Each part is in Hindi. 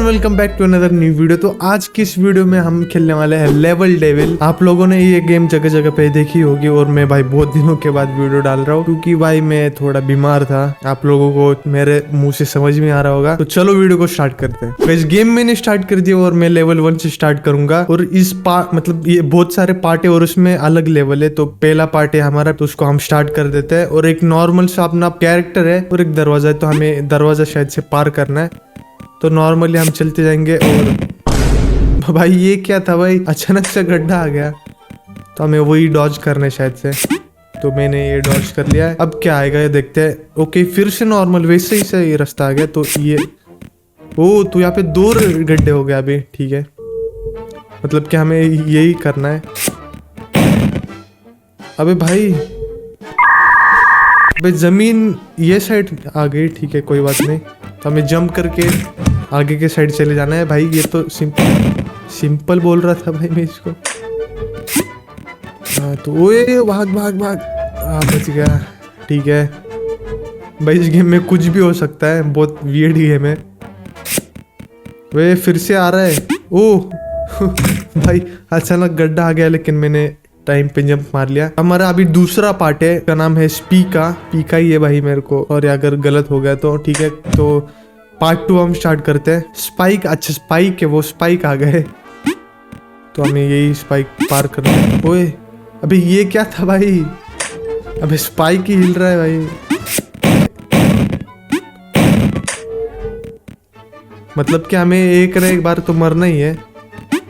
Welcome back to another new video. तो आज की इस वीडियो में हम खेलने वाले हैं लेवल डेविल। आप लोगों ने ये गेम जगह जगह पे देखी होगी और मैं भाई बहुत दिनों के बाद वीडियो डाल रहा हूँ क्योंकि भाई मैं थोड़ा बीमार था। आप लोगों को मेरे मुंह से समझ में आ रहा होगा। तो चलो वीडियो को स्टार्ट करते हैं। इस गेम मैंने स्टार्ट कर दिया और मैं लेवल 1 से स्टार्ट करूंगा। और इस पार्ट मतलब ये बहुत सारे पार्ट है और उसमें अलग लेवल है। तो पहला पार्ट है हमारा, तो उसको हम स्टार्ट कर देते हैं। और एक नॉर्मल सा अपना कैरेक्टर है और एक दरवाजा है, तो हमें दरवाजा शायद से पार करना है। तो नॉर्मली हम चलते जाएंगे। और भाई ये क्या था भाई, अचानक से गड्ढा आ गया तो हमें वही डॉज करना है शायद से। तो मैंने ये डॉज कर लिया है। अब क्या आएगा ये देखते हैं। ओके फिर से नॉर्मल वैसे ही से ये रास्ता आ गया। तो ये तो यहाँ पे 2 गड्ढे हो गए अभी। ठीक है, मतलब कि हमें यही करना है। अबे भाई, अबे जमीन ये साइड आ गई। ठीक है कोई बात नहीं, तो हमें जंप करके आगे के साइड चले जाना है। भाई ये तो सिंपल बोल रहा था भाई मैं इसको। हाँ तो ओए भाग भाग भाग, बच गया। ठीक है भाई, इस गेम में कुछ भी हो सकता है, बहुत वियर्ड गेम है। वे फिर से आ रहा है। ओह भाई अचानक गड्ढा आ गया, लेकिन मैंने टाइम पे जंप मार लिया। हमारा अभी दूसरा पार्ट है, का नाम है पीका ही है भाई मेरे को। और अगर गलत हो गया तो ठीक है। तो पार्ट 2 हम स्टार्ट करते हैं। स्पाइक, अच्छा स्पाइक है वो, स्पाइक आ गए। तो हमें यही स्पाइक पार करना है। ओए अभी ये क्या था भाई, अबे स्पाइक ही हिल रहा है भाई। मतलब कि हमें एक ना एक बार तो मरना ही है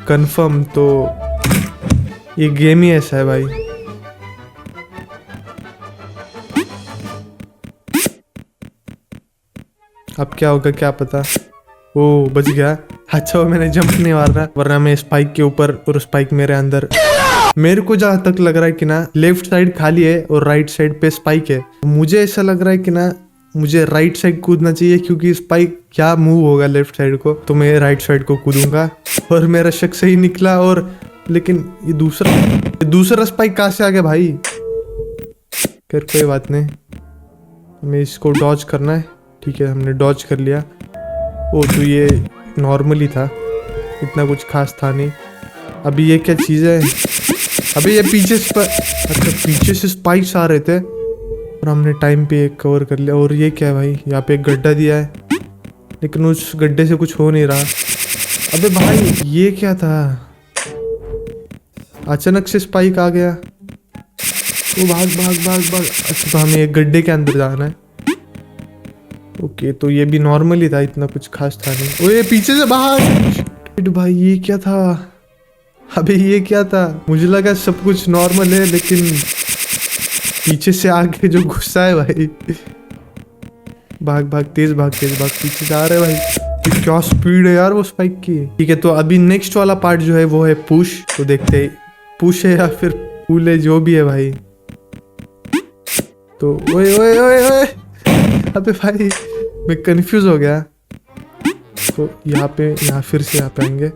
कंफर्म। तो ये गेम ही ऐसा है भाई। अब क्या होगा क्या पता। ओ बच गया। अच्छा वो मैंने जंप नहीं मार रहा, वरना मैं स्पाइक के ऊपर और स्पाइक मेरे अंदर। मेरे को जहां तक लग रहा है कि ना लेफ्ट साइड खाली है और राइट साइड पे स्पाइक है। मुझे ऐसा लग रहा है कि ना मुझे राइट साइड कूदना चाहिए, क्योंकि स्पाइक क्या मूव होगा लेफ्ट साइड को, तो मैं राइट साइड को कूदूंगा। और मेरा शक सही निकला। और लेकिन ये दूसरा स्पाइक कहाँ से आ गया भाई। खैर कोई बात नहीं, हमें इसको डॉज करना है। ठीक है हमने डॉज कर लिया। ओ तो ये नॉर्मली था, इतना कुछ खास था नहीं। अभी ये क्या चीज़ है। अभी ये पीछे से अच्छा पीछे से स्पाइक्स आ रहे थे और हमने टाइम पे एक कवर कर लिया। और ये क्या है भाई, यहाँ पे एक गड्ढा दिया है, लेकिन उस गड्ढे से कुछ हो नहीं रहा। अबे भाई ये क्या था, अचानक से स्पाइक आ गया। तो भाग भाग भाग भाग। अच्छा तो हमें एक गड्ढे के अंदर जाना है। ओके तो ये भी नॉर्मल ही था, इतना कुछ खास था नहीं। ओए पीछे से भाग। भाई ये क्या था, अबे ये क्या था। मुझे लगा सब कुछ नॉर्मल है, लेकिन पीछे से आगे जो गुस्सा है भाई। भाग भाग तेज भाग पीछे से आ रहे भाई। क्या स्पीड है यार वो स्पाइक की। ठीक है तो अभी नेक्स्ट वाला पार्ट जो है वो है पुश। तो देखते हैं पुश है या फिर पुल है, जो भी है भाई। तो ओए ओए ओए ओए, अबे भाई मैं कंफ्यूज हो गया। तो यहाँ फिर से यहाँ पे आएंगे।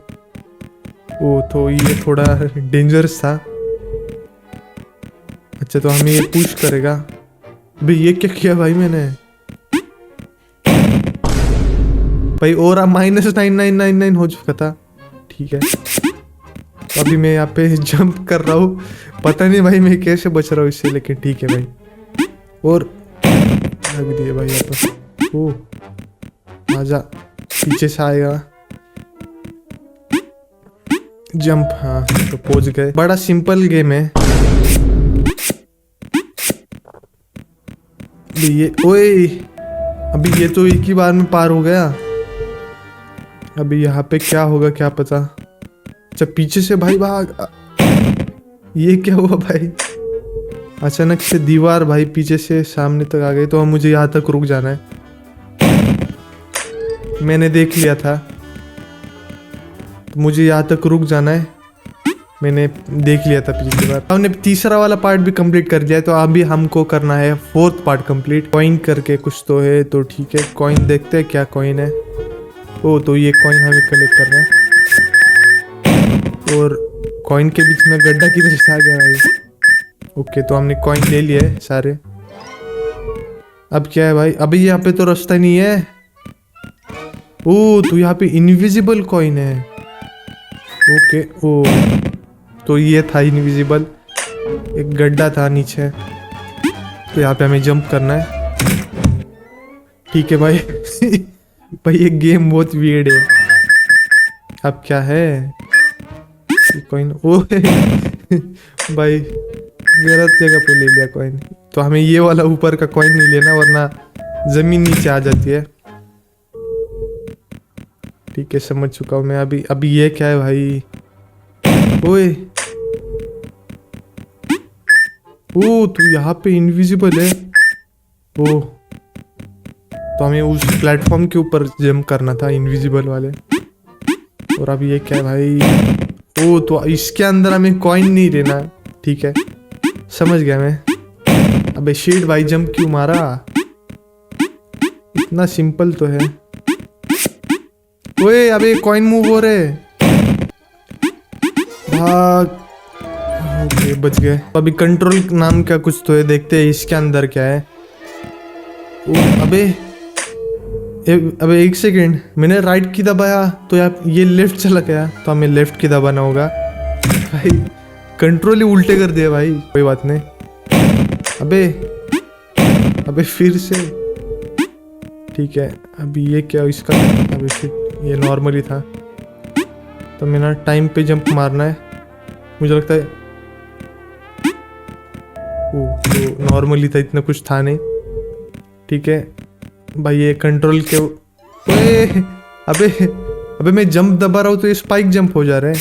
ओ तो ये थोड़ा डेंजरस था। अच्छा तो हमें ये पुश करेगा। भाई ये क्या किया भाई मैंने भाई। और -9999 हो चुका था। ठीक है तो अभी मैं यहाँ पे जंप कर रहा हूँ। पता नहीं भाई मैं कैसे बच रहा हूँ इससे, लेकिन ठीक है भाई। और लग दिए भाई यहाँ पर। ओ आजा, पीछे से आएगा जंप। हाँ तो पहुंच गए। बड़ा सिंपल गेम है ये। ओए अभी ये तो एक ही बार में पार हो गया। अभी यहाँ पे क्या होगा क्या पता। अच्छा पीछे से भाई भाग। ये क्या हुआ भाई, अचानक से दीवार भाई पीछे से सामने तक आ गई। तो मुझे यहाँ तक रुक जाना है, मैंने देख लिया था। तो मुझे यहाँ तक रुक जाना है, मैंने देख लिया था पिछली बार। हमने तीसरा वाला पार्ट भी कंप्लीट कर दिया है। तो अभी हमको करना है 4th पार्ट कंप्लीट। कॉइन करके कुछ तो है, तो ठीक है कॉइन देखते हैं क्या कॉइन है। ओ तो ये कॉइन हमें कलेक्ट करना है। और कॉइन के बीच में गड्ढा किधर से आ गया भाई। ओके तो हमने कॉइन ले लिए सारे। अब क्या है भाई, अभी यहाँ पे तो रास्ता नहीं है। ओ तो यहाँ पे इनविजिबल कॉइन है। ओके ओ तो ये था इनविजिबल, एक गड्ढा था नीचे, तो यहाँ पे हमें जंप करना है। ठीक है भाई भाई ये गेम बहुत वियर्ड है। अब क्या है कॉइन? ओ भाई गलत जगह पे ले लिया कॉइन। तो हमें ये वाला ऊपर का कॉइन नहीं लेना वरना जमीन नीचे आ जाती है। ठीक है समझ चुका हूँ मैं। अभी ये क्या है भाई? ओए ओ तो यहाँ पे इनविजिबल है। ओ तो हमें उस प्लेटफॉर्म के ऊपर जंप करना था इनविजिबल वाले। और अभी ये क्या है भाई? ओ तो इसके अंदर हमें कॉइन नहीं लेना। ठीक है समझ गया मैं। अबे शीट भाई जंप क्यों मारा? इतना सिंपल तो है। ओए अबे कॉइन मूव हो रहे। भाग। ओके बच गए। तो अभी कंट्रोल नाम का कुछ तो है, देखते हैं इसके अंदर क्या है। ओ अबे अबे एक सेकेंड, मैंने राइट की दबाया तो यार ये लेफ्ट चला गया, तो हमें लेफ्ट की दबाना होगा। भाई कंट्रोल ही उल्टे कर दिया भाई। कोई बात नहीं। अबे फिर से। ठीक है अभी ये क्या इसका? अबे फिर ये नॉर्मली था, तो मैंने टाइम पे जंप मारना है मुझे लगता है। ओ तो नॉर्मली था, इतना कुछ था नहीं। ठीक है भाई ये कंट्रोल के। ओए अबे मैं जंप दबा रहा हूँ तो ये स्पाइक जंप हो जा रहा है।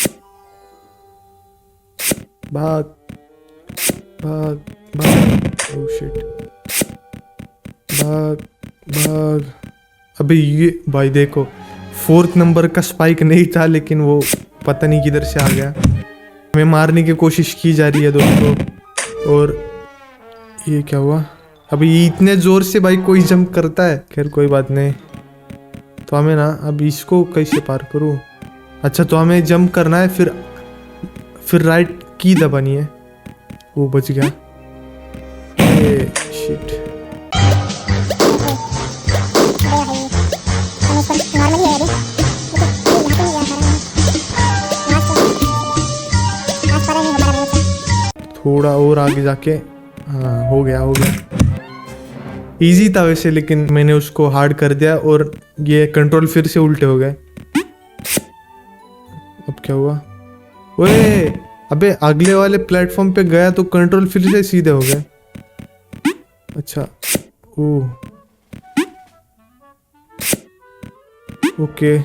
भाग भाग भाग। ओह शिट भाग। अबे ये भाई देखो 4th नंबर का स्पाइक नहीं था, लेकिन वो पता नहीं किधर से आ गया। हमें मारने की कोशिश की जा रही है दोस्तों। और ये क्या हुआ? अभी इतने जोर से भाई कोई जंप करता है? खैर कोई बात नहीं। तो हमें ना अब इसको कैसे पार करूं? अच्छा तो हमें जंप करना है, फिर राइट की दबानी है। वो बच गया। शिट थोड़ा और आगे जाके। हाँ हो गया इजी था वैसे, लेकिन मैंने उसको हार्ड कर दिया और ये कंट्रोल फिर से उल्टे हो गए। अब क्या हुआ? ओए अबे अगले वाले प्लेटफॉर्म पे गया तो कंट्रोल फिर से सीधे हो गए। अच्छा ओके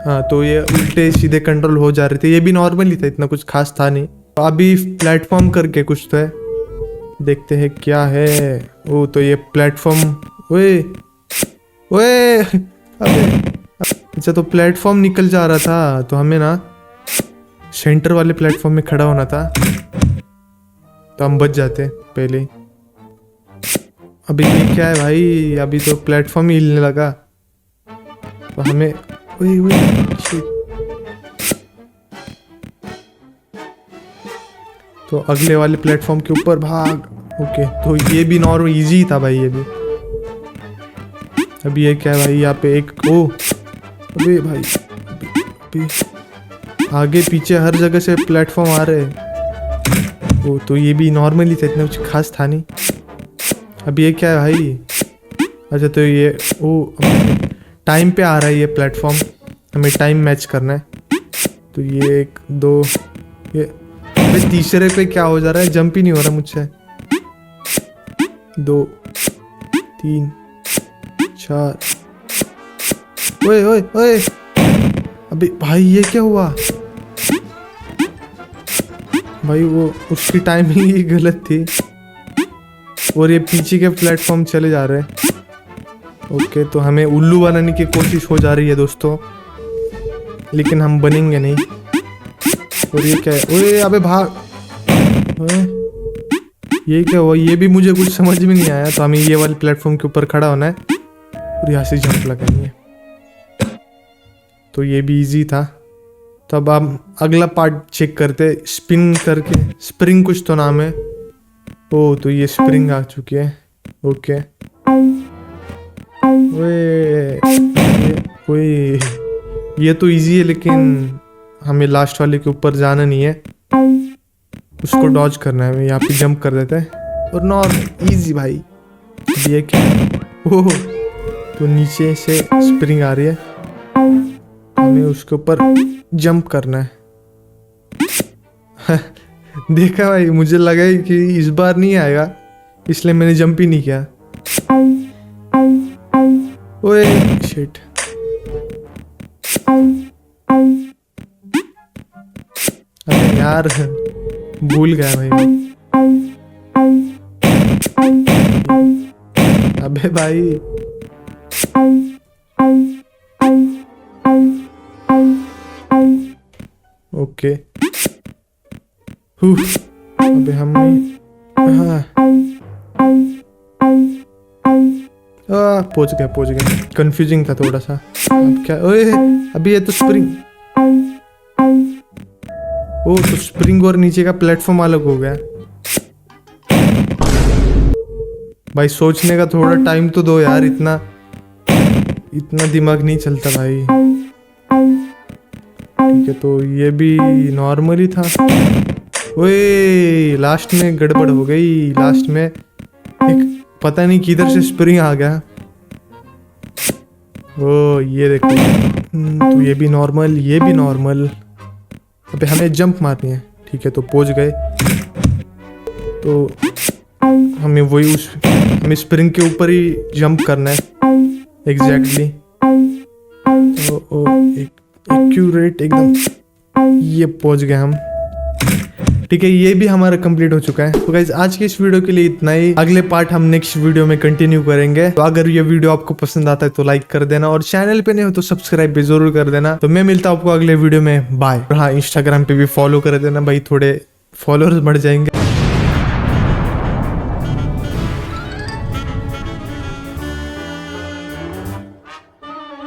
हाँ तो ये उल्टे सीधे कंट्रोल हो जा रहे थे। ये भी नॉर्मली था, इतना कुछ खास था नहीं। तो अभी प्लेटफॉर्म करके कुछ तो है, देखते हैं क्या है। ओ तो ये प्लेटफॉर्म। ओए अबे अच्छा तो प्लेटफॉर्म निकल जा रहा था, तो हमें ना सेंटर वाले प्लेटफॉर्म में खड़ा होना था, तो हम बच जाते पहले ही। अभी ये क्या है भाई? अभी तो प्लेटफॉर्म ही हिलने लगा, तो हमें तो अगले वाले प्लेटफॉर्म के ऊपर भाग। ओके तो ये भी नॉर्मल इजी था भाई ये भी। अभी ये क्या है भाई? यहाँ पे एक अबे भाई अभी आगे पीछे हर जगह से प्लेटफॉर्म आ रहे हैं। ओ तो ये भी नॉर्मली था, इतना कुछ खास था नहीं। अभी ये क्या है भाई? अच्छा तो ये टाइम पे आ रहा है ये प्लेटफॉर्म, हमें टाइम मैच करना है। तो ये 1 2 ये तीसरे पे क्या हो जा रहा है? जंप ही नहीं हो रहा मुझसे। 2 3 4। ओए अबे भाई ये क्या हुआ भाई? वो उसकी टाइमिंग ही गलत थी और ये पीछे के प्लेटफॉर्म चले जा रहे हैं। ओके तो हमें उल्लू बनाने की कोशिश हो जा रही है दोस्तों, लेकिन हम बनेंगे नहीं। और ये क्या है? ओए अबे भाग। ये क्या हुआ? ये भी मुझे कुछ समझ में नहीं आया। तो हमें ये वाले प्लेटफॉर्म के ऊपर खड़ा होना है और यहाँ से जंप लगानी है। तो ये भी इजी था। तो अब हम अगला पार्ट चेक करते, स्पिन करके। स्प्रिंग कुछ तो नाम है। ओ तो ये स्प्रिंग आ चुकी है। ओके ओए ये तो इजी है, लेकिन हमें लास्ट वाले के ऊपर जाना नहीं है, उसको डॉज करना है। यहाँ पे जंप कर देते हैं और नॉर्मल इजी भाई। ये क्या, ओह तो नीचे से स्प्रिंग आ रही है, हमें उसके ऊपर जंप करना है। देखा भाई, मुझे लगा ही कि इस बार नहीं आएगा, इसलिए मैंने जंप ही नहीं किया। ओए शिट, अरे यार भूल गया भाई। अबे भाई ओके। अबे हम पहुंच गए। कंफ्यूजिंग था थोड़ा सा। अब क्या, ओए अभी ये तो स्प्रिंग, ओ तो स्प्रिंग और नीचे का प्लेटफॉर्म अलग हो गया। भाई सोचने का थोड़ा टाइम तो दो यार, इतना दिमाग नहीं चलता भाई। ठीक है, तो ये भी नॉर्मली था। ओए लास्ट में गड़बड़ हो गई, लास्ट में एक पता नहीं किधर से स्प्रिंग आ गया। ओ ये देखो, तो ये भी नॉर्मल, ये भी नॉर्मल। अबे हमें जंप मारनी है। ठीक है, तो पहुंच गए। तो हमें वही हमें स्प्रिंग के ऊपर ही जंप करना है एग्जैक्टली। तो एक्यूरेट एकदम, ये पहुंच गए हम। ठीक है, ये भी हमारा कंप्लीट हो चुका है। तो गाइज आज के इस वीडियो के लिए इतना ही। अगले पार्ट हम नेक्स्ट वीडियो में कंटिन्यू करेंगे। तो अगर ये वीडियो आपको पसंद आता है तो लाइक कर देना, और चैनल पे नहीं हो तो सब्सक्राइब भी जरूर कर देना। तो मैं मिलता हूँ आपको अगले वीडियो में, बाय। हाँ, इंस्टाग्राम पे भी फॉलो कर देना भाई, थोड़े फॉलोअर्स बढ़ जाएंगे।